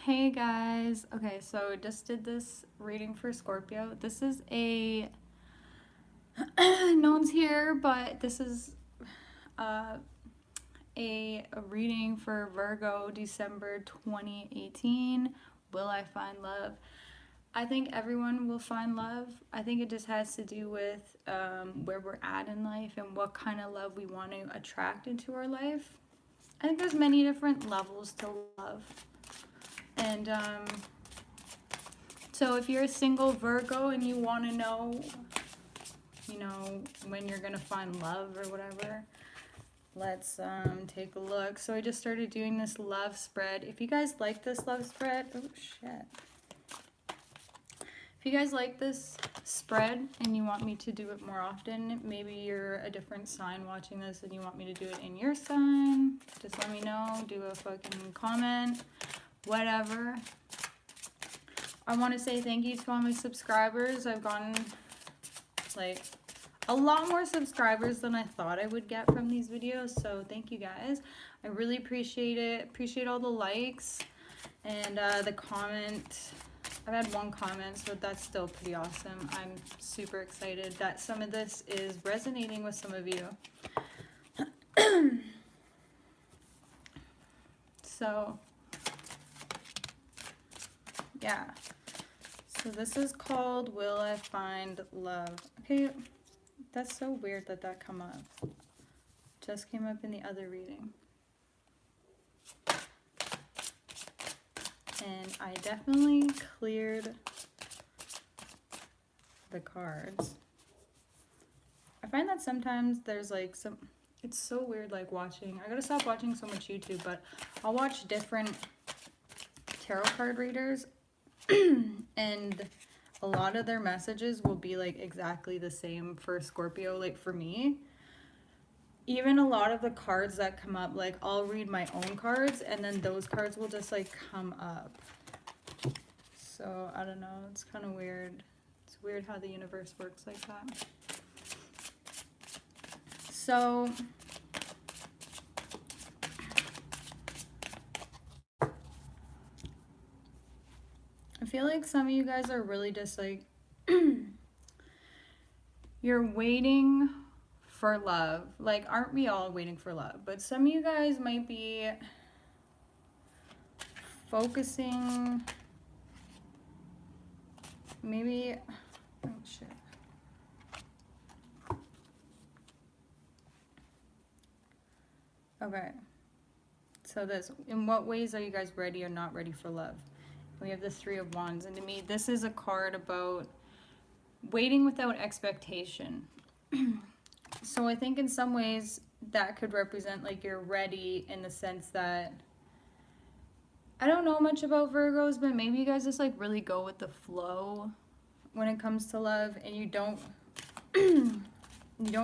Hey guys. Okay, so just did this reading for Scorpio. This is a no one's here, but this is uh, a reading for Virgo, December 2018. Will I find love? I think everyone will find love. I think it just has to do with where we're at in life and what kind of love we want to attract into our life. I think there's many different levels to love. And so if you're a single Virgo and you want to know, when you're going to find love or whatever, let's take a look. So I just started doing this love spread. If you guys like this love spread, oh shit. If you guys like this spread and you want me to do it more often, maybe you're a different sign watching this and you want me to do it in your sign, just let me know. Do a fucking comment, whatever. I want to say thank you to all my subscribers. I've gotten like a lot more subscribers than I thought I would get from these videos, so thank you guys. I really appreciate it. Appreciate all the likes and the comment. I've had one comment, so that's still pretty awesome. I'm super excited that some of this is resonating with some of you. So, yeah. So this is called Will I Find Love? Okay, that's so weird that that come up. Just came up in the other reading. And I definitely cleared the cards. I find that sometimes there's like it's so weird like watching. I gotta stop watching so much YouTube, but I'll watch different tarot card readers and a lot of their messages will be like exactly the same for Scorpio. Like for me, even a lot of the cards that come up, like I'll read my own cards and then those cards will just like come up. So I don't know, it's kind of weird. It's weird how the universe works like that. So I feel like some of you guys are really just like you're waiting for love. Like, aren't we all waiting for love? But some of you guys might be focusing, maybe, oh shit. Okay, so this, in what ways are you guys ready or not ready for love? We have the Three of Wands, and to me, this is a card about waiting without expectation. So I think in some ways that could represent like you're ready in the sense that, I don't know much about Virgos, but maybe you guys just like really go with the flow when it comes to love, and you don't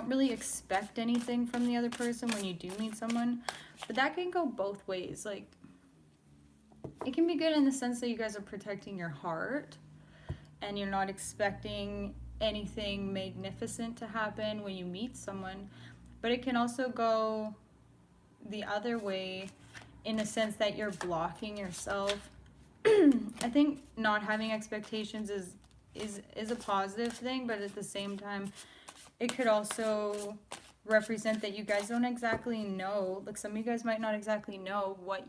really expect anything from the other person when you do meet someone. But that can go both ways. Like, it can be good in the sense that you guys are protecting your heart and you're not expecting anything magnificent to happen when you meet someone. But it can also go the other way in a sense that you're blocking yourself. I think not having expectations is a positive thing, but at the same time, it could also represent that you guys don't exactly know, like some of you guys might not exactly know what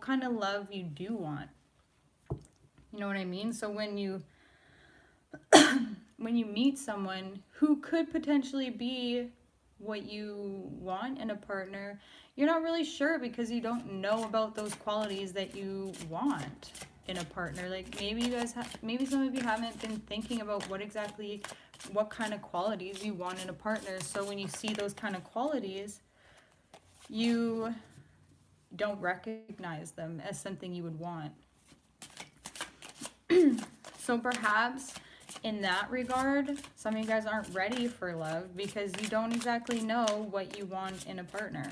kind of love you do want. You know what I mean? So when you when you meet someone who could potentially be what you want in a partner, you're not really sure because you don't know about those qualities that you want in a partner. Like maybe you guys maybe some of you haven't been thinking about what kind of qualities you want in a partner. So when you see those kind of qualities, you don't recognize them as something you would want. So perhaps in that regard, some of you guys aren't ready for love because you don't exactly know what you want in a partner,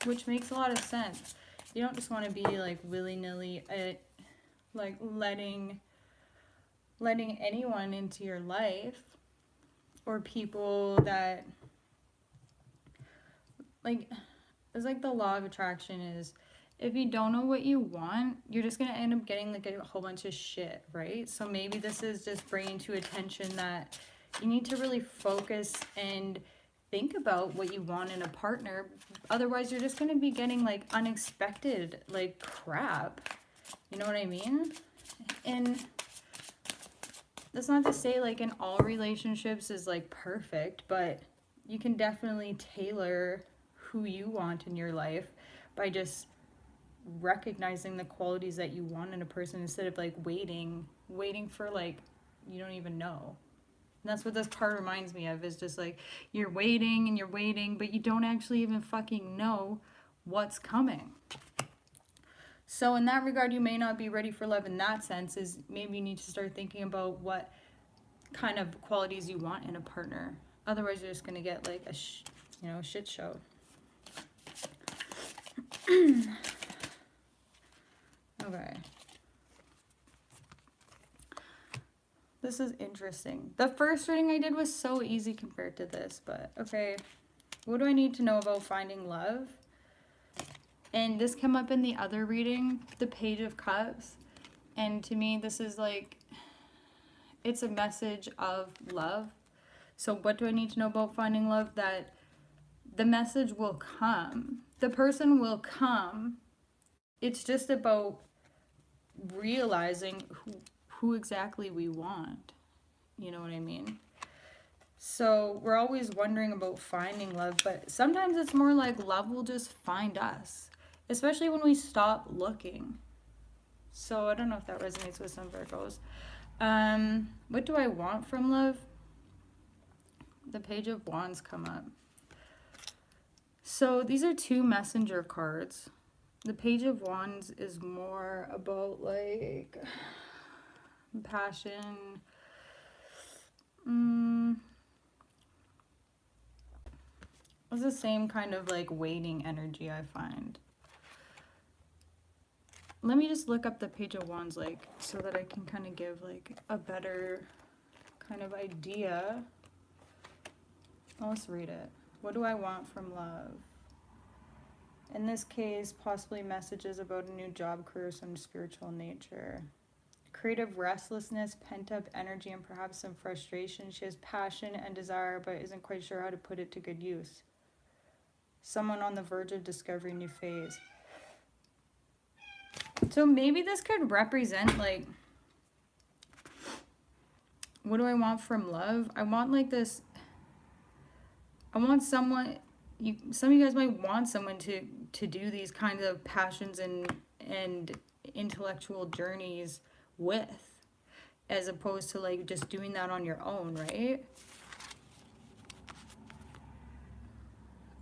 which makes a lot of sense. You don't just want to be like willy-nilly like letting anyone into your life, or people that like, it's like the law of attraction is if you don't know what you want, you're just going to end up getting like a whole bunch of shit, right? So maybe this is just bringing to attention that you need to really focus and think about what you want in a partner. Otherwise, you're just going to be getting like unexpected like crap. You know what I mean? And that's not to say like in all relationships is like perfect, but you can definitely tailor who you want in your life by just recognizing the qualities that you want in a person instead of like waiting for like you don't even know. And that's what this card reminds me of, is just like you're waiting and you're waiting, but you don't actually even fucking know what's coming. So in that regard, you may not be ready for love in that sense. Is maybe you need to start thinking about what kind of qualities you want in a partner. Otherwise, you're just going to get like a shit show. Okay. This is interesting. The first reading I did was so easy compared to this, but okay. What do I need to know about finding love? And this came up in the other reading, the Page of Cups. And to me, this is like, it's a message of love. So what do I need to know about finding love? That the message will come. The person will come. It's just about realizing who exactly we want. You know what I mean? So we're always wondering about finding love, but sometimes it's more like love will just find us, especially when we stop looking. So I don't know if that resonates with some Virgos. What do I want from love? The Page of Wands come up. So these are two messenger cards. The Page of Wands is more about like passion. It's the same kind of like waiting energy, I find. Let me just look up the Page of Wands like so that I can kind of give like a better kind of idea. Let's read it. What do I want from love? In this case, possibly messages about a new job, career, some spiritual nature. Creative restlessness, pent-up energy, and perhaps some frustration. She has passion and desire, but isn't quite sure how to put it to good use. Someone on the verge of discovering new phase. So maybe this could represent like, what do I want from love? I want like this, I want someone, some of you guys might want someone to do these kinds of passions and intellectual journeys with, as opposed to like just doing that on your own, right?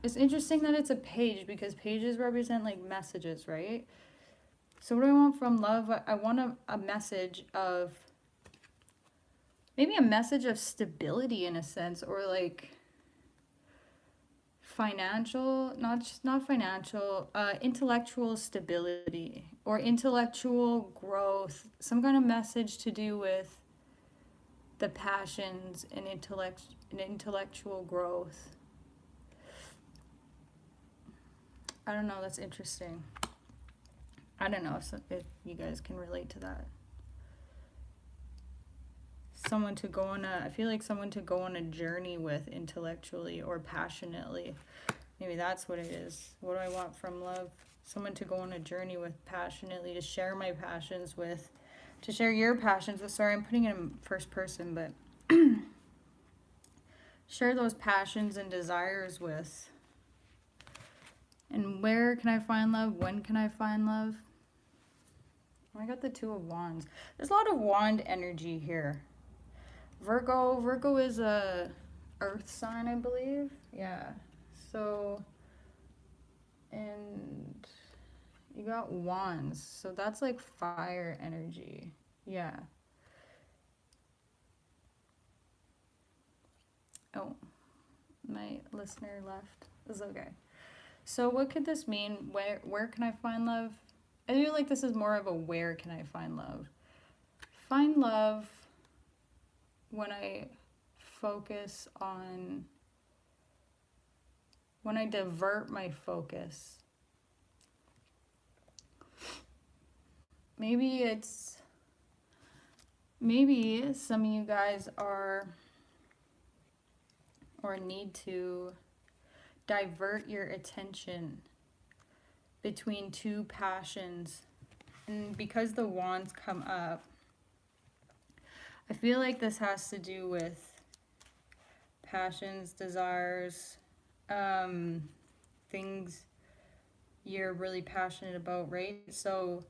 It's interesting that it's a page because pages represent like messages, right? So what do I want from love? I want a message of, maybe a message of stability in a sense, or like financial, not financial, intellectual stability or intellectual growth, some kind of message to do with the passions and intellectual growth. I don't know, that's interesting. I don't know if you guys can relate to that. Someone to go on I feel like someone to go on a journey with intellectually or passionately. Maybe that's what it is. What do I want from love? Someone to go on a journey with passionately, to share my passions with, to share your passions with. Sorry, I'm putting it in first person, but share those passions and desires with. And where can I find love? When can I find love? I got the Two of Wands. There's a lot of wand energy here. Virgo is a earth sign, I believe. Yeah. So, and you got wands. So that's like fire energy. Yeah. Oh, my listener left. It's okay. So what could this mean? Where can I find love? I feel like this is more of a where can I find love? Find love when I focus on, when I divert my focus maybe some of you guys are or need to divert your attention between two passions. And because the wands come up, I feel like this has to do with passions, desires, things you're really passionate about, right? So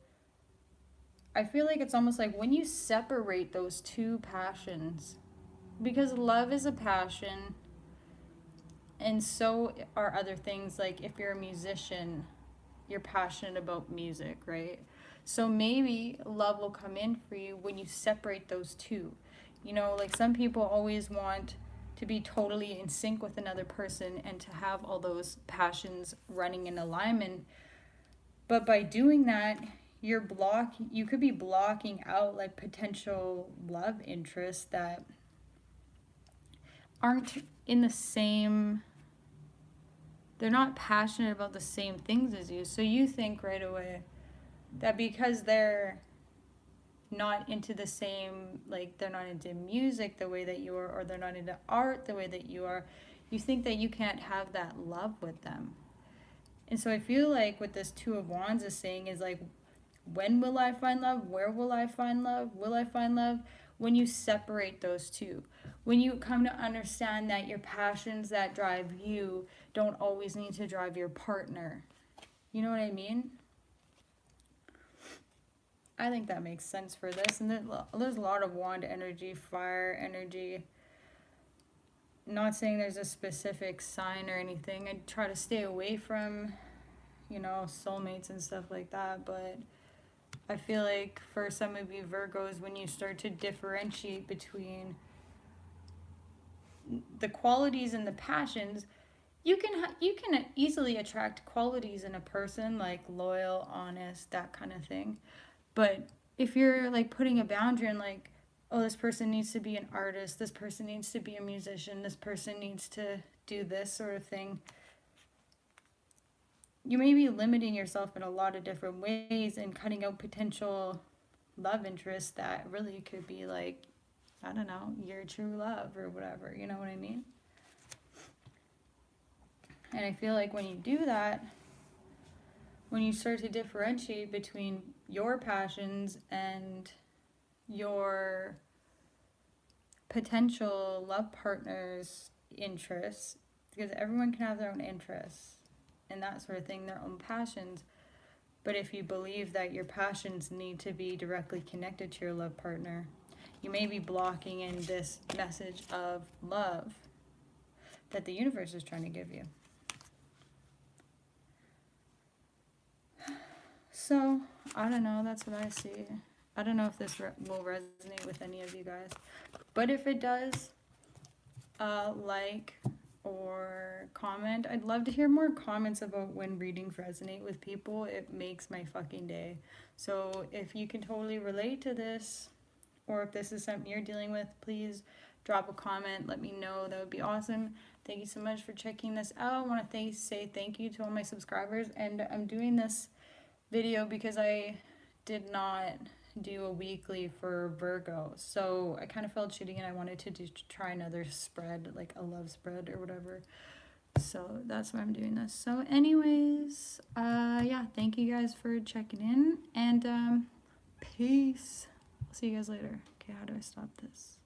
I feel like it's almost like when you separate those two passions, because love is a passion, and so are other things. Like if you're a musician, you're passionate about music, right? So maybe love will come in for you when you separate those two. You know, like some people always want to be totally in sync with another person and to have all those passions running in alignment. But by doing that, you could be blocking out like potential love interests that aren't in the same, they're not passionate about the same things as you. So you think right away that because they're not into the same, like they're not into music the way that you are, or they're not into art the way that you are, you think that you can't have that love with them. And so I feel like what this Two of Wands is saying is like, when will I find love? Where will I find love? Will I find love? When you separate those two. When you come to understand that your passions that drive you don't always need to drive your partner. You know what I mean? I think that makes sense for this. And there's a lot of wand energy, fire energy. Not saying there's a specific sign or anything. I try to stay away from, you know, soulmates and stuff like that. But I feel like for some of you Virgos, when you start to differentiate between the qualities and the passions, you can easily attract qualities in a person like loyal, honest, that kind of thing. But if you're like putting a boundary and like, oh, this person needs to be an artist, this person needs to be a musician, this person needs to do this sort of thing, you may be limiting yourself in a lot of different ways and cutting out potential love interests that really could be like, I don't know, your true love or whatever. You know what I mean? And I feel like when you do that, when you start to differentiate between your passions and your potential love partner's interests, because everyone can have their own interests and that sort of thing, their own passions. But if you believe that your passions need to be directly connected to your love partner, you may be blocking in this message of love that the universe is trying to give you. So, I don't know, that's what I see. I don't know if this will resonate with any of you guys. But if it does, like or comment. I'd love to hear more comments about when readings resonate with people. It makes my fucking day. So if you can totally relate to this, or if this is something you're dealing with, please drop a comment. Let me know. That would be awesome. Thank you so much for checking this out. I want to say thank you to all my subscribers. And I'm doing this video because I did not do a weekly for Virgo, so I kind of felt cheating and I wanted to try another spread, like a love spread or whatever. So that's why I'm doing this. So anyways, yeah, thank you guys for checking in, and peace. I'll see you guys later. Okay, how do I stop this?